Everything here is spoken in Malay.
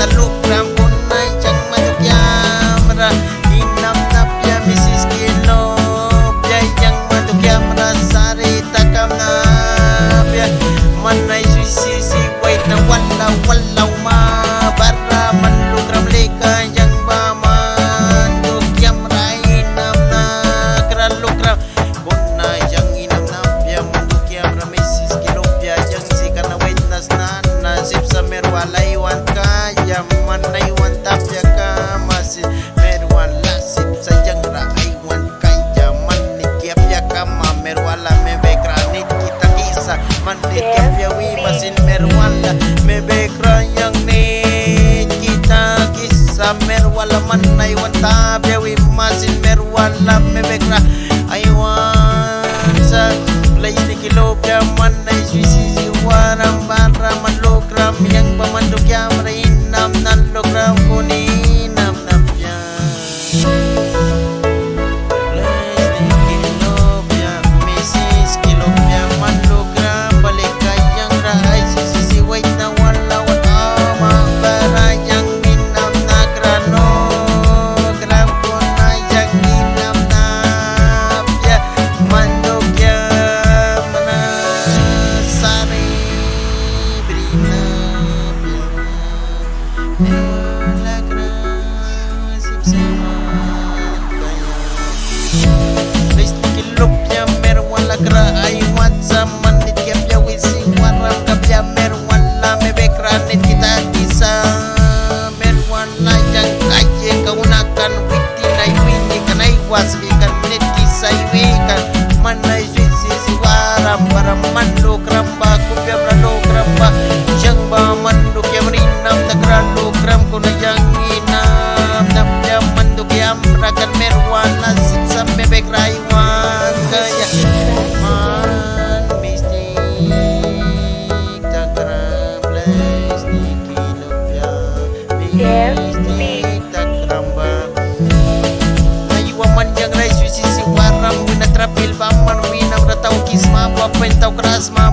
talugram kunay yang matukyamra inam napya misis kilo yang matukyamra sari takam napya manay suisi wait na walaw ma para manlugram leka yang baman tukyamra inam na kralugram kunay yang inam napya matukyamra misis kilo yang sikan na wait nas na nasib sa merwalay wan kaya manay wan tapya ka masin merwala sip sa yang raay wan kaya manikip ya kama merwala mebekranit kita kisa manikip ya wi masin merwala mebekra yang nit kita kisa merwala manay wan tapya wi masin merwala mebekra aywan sa place ni kilopya manay suisi warang bara manlogram yang pamandok ya inam nan logram kuni nam napya place ni kilopya misis kilopya manlogram balik yang raay sisi wait na wala ama bara yang inam na grano gram kuna yang inam napya mandok ya sari brina merwala grasip sama kaya listiki lupya merwala gra ay watsa manit kapya wisi waram kapya merwala mebekranit kita kisa merwala yang kaya kaunakan witi na iwini kanay wasbikan nit kisa iwikan manay suisi waram para manlogram ba kupya bralogram ba yang ba manduk ya merinam nagralogram kuna yang inam napya manduk ya merakan merwana sipsa bebek raiwan kaya man mistik takram place ni kilopya mistik takram ba ayuaman yang rai suisi si waram wina trapil baman wina udah tahu kisma apa pentau keras ma